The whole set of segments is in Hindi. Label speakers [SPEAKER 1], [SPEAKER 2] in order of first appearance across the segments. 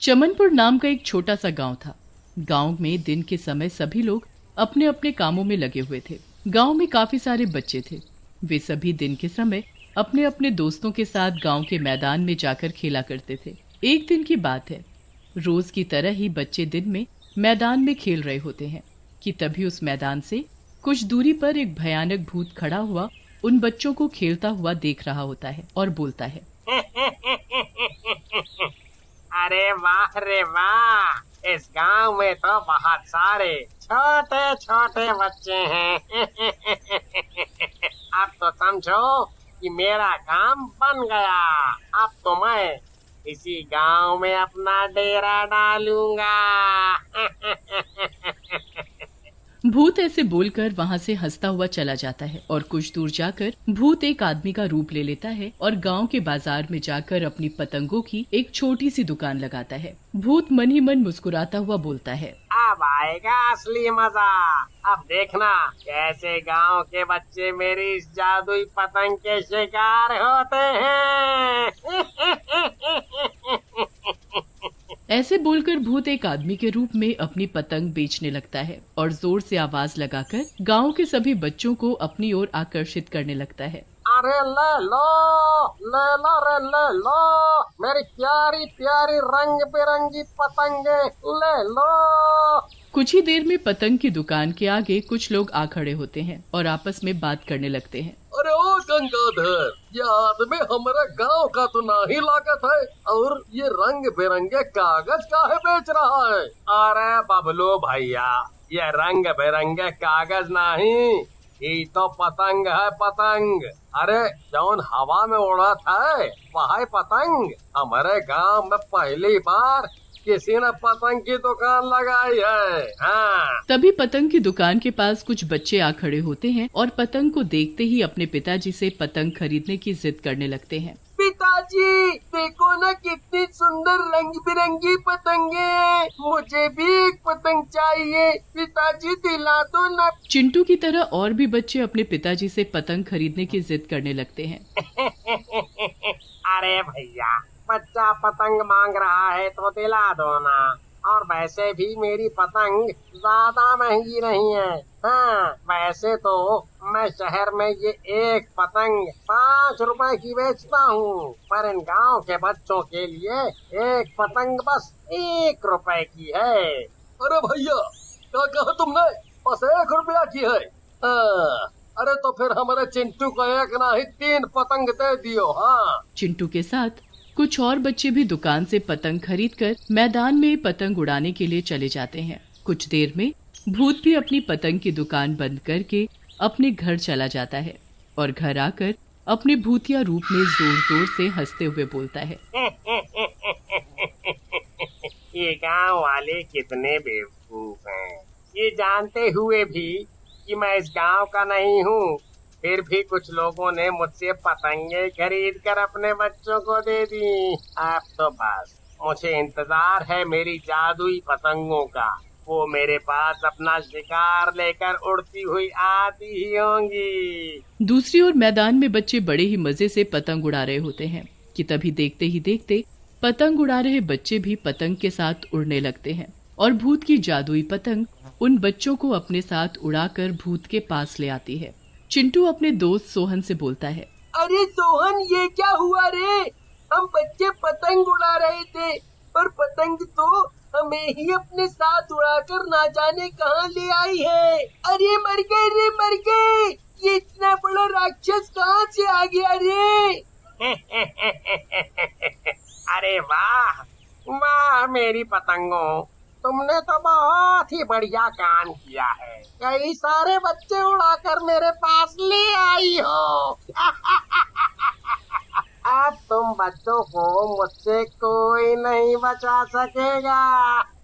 [SPEAKER 1] चमनपुर नाम का एक छोटा सा गांव था। गांव में दिन के समय सभी लोग अपने अपने कामों में लगे हुए थे। गांव में काफी सारे बच्चे थे। वे सभी दिन के समय अपने अपने दोस्तों के साथ गांव के मैदान में जाकर खेला करते थे। एक दिन की बात है, रोज की तरह ही बच्चे दिन में मैदान में खेल रहे होते हैं कि तभी उस मैदान से कुछ दूरी पर एक भयानक भूत खड़ा हुआ उन बच्चों को खेलता हुआ देख रहा होता है और बोलता है,
[SPEAKER 2] अरे वाह रे वाह, इस गांव में तो बहुत सारे छोटे छोटे बच्चे हैं। अब तो समझो कि मेरा काम बन गया। अब तो मैं इसी गांव में अपना डेरा डालूंगा।
[SPEAKER 1] भूत ऐसे बोलकर वहां से हंसता हुआ चला जाता है और कुछ दूर जाकर भूत एक आदमी का रूप ले लेता है और गांव के बाजार में जाकर अपनी पतंगों की एक छोटी सी दुकान लगाता है। भूत मन ही मन मुस्कुराता हुआ बोलता है,
[SPEAKER 2] अब आएगा असली मजा। अब देखना कैसे गांव के बच्चे मेरी इस जादुई पतंग के शिकार होते हैं।
[SPEAKER 1] ऐसे बोलकर भूत एक आदमी के रूप में अपनी पतंग बेचने लगता है और जोर से आवाज लगाकर गांव के सभी बच्चों को अपनी ओर आकर्षित करने लगता है।
[SPEAKER 2] अरे ले लो रे ले लो, मेरी प्यारी प्यारी रंग बिरंगी पतंगे ले लो।
[SPEAKER 1] कुछ ही देर में पतंग की दुकान के आगे कुछ लोग आ खड़े होते हैं और आपस में बात करने लगते हैं।
[SPEAKER 3] अरे ओ गंगाधर, ये आदमी हमारे गांव का तो नहीं लागत है और ये रंग बिरंगे कागज काहे बेच रहा है?
[SPEAKER 2] अरे बबलू भैया, ये रंग बिरंगे कागज नहीं, ये तो पतंग है पतंग। अरे जौन हवा में उड़ा था वह पतंग। हमारे गांव में पहली बार किसी ने पतंग की दुकान लगाई है। हाँ।
[SPEAKER 1] तभी पतंग की दुकान के पास कुछ बच्चे आ खड़े होते हैं और पतंग को देखते ही अपने पिताजी से पतंग खरीदने की जिद करने लगते हैं।
[SPEAKER 3] पिताजी देखो ना कितनी सुंदर रंग बिरंगी पतंगे, मुझे भी एक पतंग चाहिए, पिताजी दिला दो ना।
[SPEAKER 1] चिंटू की तरह और भी बच्चे अपने पिताजी से पतंग खरीदने की जिद करने लगते हैं।
[SPEAKER 2] अरे भैया, बच्चा पतंग मांग रहा है तो दिला दो ना। और वैसे भी मेरी पतंग ज्यादा महंगी नहीं है। हाँ, वैसे तो मैं शहर में ये एक पतंग 5 रुपए की बेचता हूँ, पर इन गांव के बच्चों के लिए एक पतंग बस 1 रुपए की है।
[SPEAKER 3] अरे भैया, क्या कहा तुमने? बस 1 रुपया की है? अरे तो फिर हमारे चिंटू को एक नहीं 3 पतंग दे दियो। हाँ।
[SPEAKER 1] चिंटू के साथ कुछ और बच्चे भी दुकान से पतंग खरीदकर मैदान में पतंग उड़ाने के लिए चले जाते हैं। कुछ देर में भूत भी अपनी पतंग की दुकान बंद करके अपने घर चला जाता है और घर आकर अपने भूतिया रूप में जोर जोर से हंसते हुए बोलता है,
[SPEAKER 2] ये गांव वाले कितने बेवकूफ हैं। ये जानते हुए भी कि मैं इस गांव का नहीं हूँ, फिर भी कुछ लोगों ने मुझसे पतंगे खरीद कर अपने बच्चों को दे दी। अब तो बस मुझे इंतजार है मेरी जादुई पतंगों का। वो मेरे पास अपना शिकार लेकर उड़ती हुई आती ही होंगी।
[SPEAKER 1] दूसरी ओर मैदान में बच्चे बड़े ही मजे से पतंग उड़ा रहे होते हैं कि तभी देखते ही देखते पतंग उड़ा रहे बच्चे भी पतंग के साथ उड़ने लगते हैं और भूत की जादुई पतंग उन बच्चों को अपने साथ उड़ाकर भूत के पास ले आती है। चिंटू अपने दोस्त सोहन से बोलता है,
[SPEAKER 3] अरे सोहन, ये क्या हुआ रे? हम बच्चे पतंग उड़ा रहे थे, पर पतंग तो हमें ही अपने साथ उड़ाकर ना जाने कहाँ ले आई है। अरे मर गए रे, मर गए। ये इतना बड़ा राक्षस कहाँ से आ गया रे?
[SPEAKER 2] अरे वाह वाह मेरी पतंगों, तुमने तो बहुत ही बढ़िया काम किया है। कई सारे बच्चे उड़ाकर मेरे पास ले आई हो। अब तुम बच्चों को मुझसे कोई नहीं बचा सकेगा।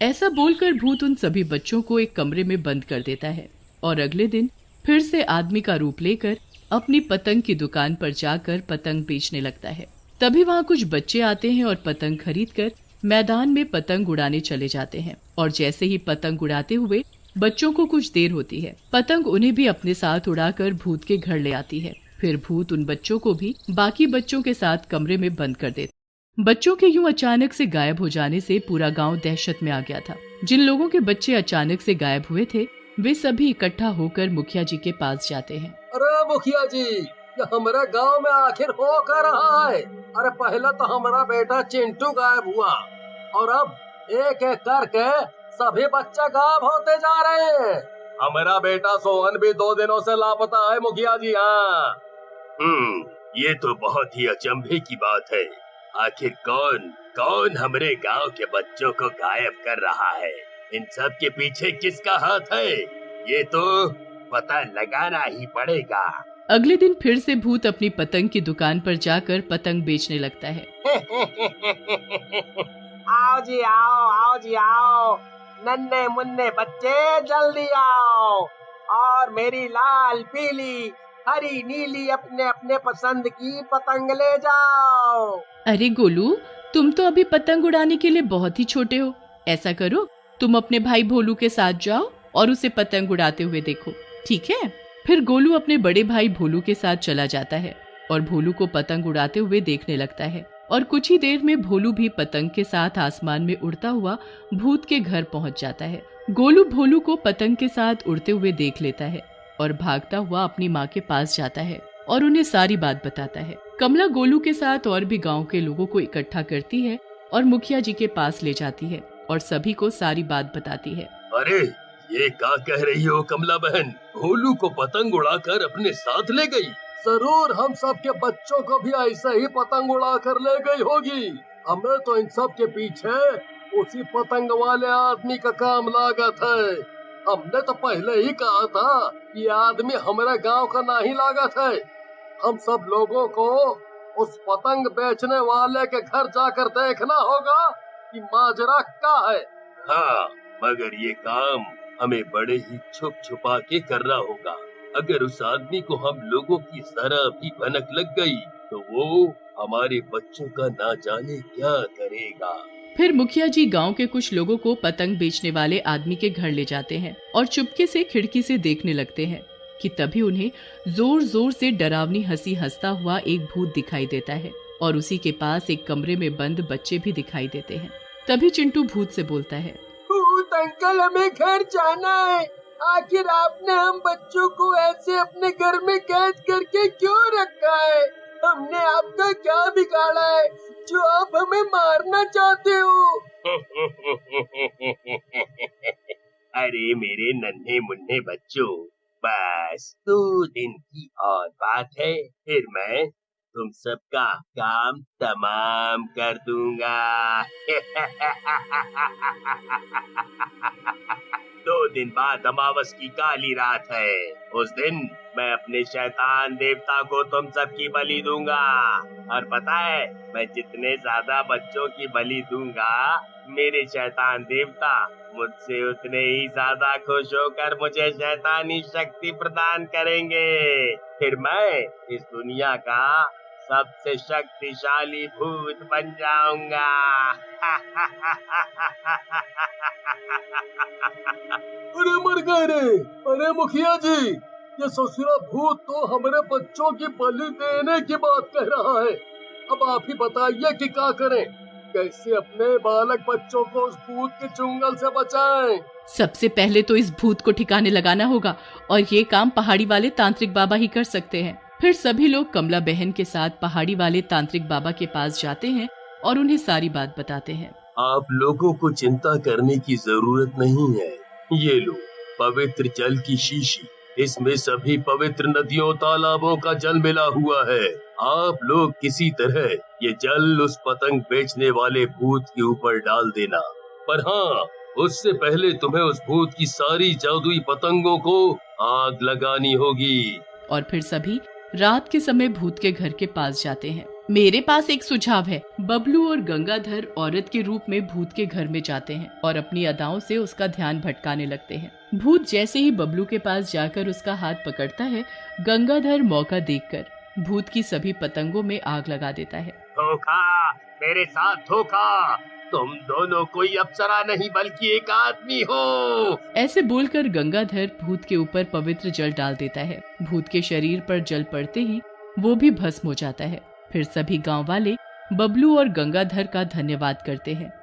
[SPEAKER 1] ऐसा बोलकर भूत उन सभी बच्चों को एक कमरे में बंद कर देता है और अगले दिन फिर से आदमी का रूप लेकर अपनी पतंग की दुकान पर जाकर पतंग बेचने लगता है। तभी वहाँ कुछ बच्चे आते हैं और पतंग खरीदकर मैदान में पतंग उड़ाने चले जाते हैं और जैसे ही पतंग उड़ाते हुए बच्चों को कुछ देर होती है, पतंग उन्हें भी अपने साथ उड़ाकर भूत के घर ले आती है। फिर भूत उन बच्चों को भी बाकी बच्चों के साथ कमरे में बंद कर देता है। बच्चों के यूं अचानक से गायब हो जाने से पूरा गांव दहशत में आ गया था। जिन लोगों के बच्चे अचानक से गायब हुए थे वे सभी इकट्ठा होकर मुखिया जी के पास जाते हैं।
[SPEAKER 3] अरे मुखिया जी, ये हमारे गांव में आखिर हो क्या रहा है? अरे पहले तो हमारा बेटा चिंटू गायब हुआ और अब एक एक करके सभी बच्चे गायब होते जा रहे हैं। हमारा बेटा सोहन भी 2 दिनों से लापता है मुखिया जी। हाँ,
[SPEAKER 2] ये तो बहुत ही अचंभे की बात है। आखिर कौन हमारे गांव के बच्चों को गायब कर रहा है? इन सब के पीछे किसका हाथ है? ये तो पता लगाना ही पड़ेगा।
[SPEAKER 1] अगले दिन फिर से भूत अपनी पतंग की दुकान पर जाकर पतंग बेचने लगता है।
[SPEAKER 2] आओ जी आओ, नन्हे मुन्ने बच्चे जल्दी आओ और मेरी लाल पीली हरी नीली अपने अपने पसंद की पतंग ले जाओ।
[SPEAKER 1] अरे गोलू, तुम तो अभी पतंग उड़ाने के लिए बहुत ही छोटे हो। ऐसा करो, तुम अपने भाई भोलू के साथ जाओ और उसे पतंग उड़ाते हुए देखो, ठीक है? फिर गोलू अपने बड़े भाई भोलू के साथ चला जाता है और भोलू को पतंग उड़ाते हुए देखने लगता है। और कुछ ही देर में भोलू भी पतंग के साथ आसमान में उड़ता हुआ भूत के घर पहुंच जाता है। गोलू भोलू को पतंग के साथ उड़ते हुए देख लेता है और भागता हुआ अपनी माँ के पास जाता है और उन्हें सारी बात बताता है। कमला गोलू के साथ और भी गांव के लोगों को इकट्ठा करती है और मुखिया जी के पास ले जाती है और सभी को सारी बात बताती है।
[SPEAKER 4] अरे ये क्या कह रही हो कमला बहन? भोलू को पतंग उड़ाकर अपने साथ ले गई?
[SPEAKER 3] जरूर हम सब के बच्चों को भी ऐसे ही पतंग उड़ा कर ले गई होगी। हमें तो इन सब के पीछे उसी पतंग वाले आदमी का काम लागत है। हमने तो पहले ही कहा था ये आदमी हमारे गांव का नहीं लागत है। हम सब लोगों को उस पतंग बेचने वाले के घर जाकर देखना होगा कि माजरा क्या है।
[SPEAKER 4] हाँ, मगर ये काम हमें बड़े ही छुप छुपा के करना होगा। अगर उस आदमी को हम लोगों की जरा भी भनक लग गई तो वो हमारे बच्चों का ना जाने क्या करेगा।
[SPEAKER 1] फिर मुखिया जी गांव के कुछ लोगों को पतंग बेचने वाले आदमी के घर ले जाते हैं और चुपके से खिड़की से देखने लगते हैं कि तभी उन्हें जोर जोर से डरावनी हंसी हंसता हुआ एक भूत दिखाई देता है और उसी के पास एक कमरे में बंद बच्चे भी दिखाई देते हैं। तभी चिंटू भूत से बोलता है,
[SPEAKER 3] भूत अंकल, हमें घर जाना है। आखिर आपने हम बच्चों को ऐसे अपने घर में कैद करके क्यों रखा है? हमने आपका क्या बिगाड़ा है जो आप हमें मारना चाहते हो?
[SPEAKER 2] अरे मेरे नन्हे मुन्ने बच्चों, बस 2 दिन की और बात है, फिर मैं तुम सबका काम तमाम कर दूंगा। 2 दिन बाद अमावस की काली रात है। उस दिन मैं अपने शैतान देवता को तुम सबकी बलि दूंगा और पता है मैं जितने ज्यादा बच्चों की बलि दूंगा मेरे शैतान देवता मुझसे उतने ही ज्यादा खुश होकर मुझे शैतानी शक्ति प्रदान करेंगे। फिर मैं इस दुनिया का सबसे शक्तिशाली भूत बन जाऊंगा।
[SPEAKER 3] अरे मर गए रे! अरे मुखिया जी, ये ससुरा भूत तो हमारे बच्चों की बलि देने की बात कह रहा है। अब आप ही बताइए कि क्या करें, कैसे अपने बालक बच्चों को उस भूत के चुंगल से बचाएं?
[SPEAKER 1] सबसे पहले तो इस भूत को ठिकाने लगाना होगा और ये काम पहाड़ी वाले तांत्रिक बाबा ही कर सकते हैं। फिर सभी लोग कमला बहन के साथ पहाड़ी वाले तांत्रिक बाबा के पास जाते हैं और उन्हें सारी बात बताते हैं।
[SPEAKER 4] आप लोगों को चिंता करने की जरूरत नहीं है। ये लो पवित्र जल की शीशी, इसमें सभी पवित्र नदियों तालाबों का जल मिला हुआ है। आप लोग किसी तरह ये जल उस पतंग बेचने वाले भूत के ऊपर डाल देना। पर हाँ, उससे पहले तुम्हें उस भूत की सारी जादुई पतंगों को आग लगानी होगी।
[SPEAKER 1] और फिर सभी रात के समय भूत के घर के पास जाते हैं। मेरे पास एक सुझाव है। बबलू और गंगाधर औरत के रूप में भूत के घर में जाते हैं और अपनी अदाओं से उसका ध्यान भटकाने लगते हैं। भूत जैसे ही बबलू के पास जाकर उसका हाथ पकड़ता है, गंगाधर मौका देखकर भूत की सभी पतंगों में आग लगा देता है।
[SPEAKER 2] धोखा, मेरे साथ धोखा, तुम दोनों कोई अप्सरा नहीं बल्कि एक आदमी हो।
[SPEAKER 1] ऐसे बोलकर गंगाधर भूत के ऊपर पवित्र जल डाल देता है। भूत के शरीर पर जल पड़ते ही वो भी भस्म हो जाता है। फिर सभी गांव वाले बबलू और गंगाधर का धन्यवाद करते हैं।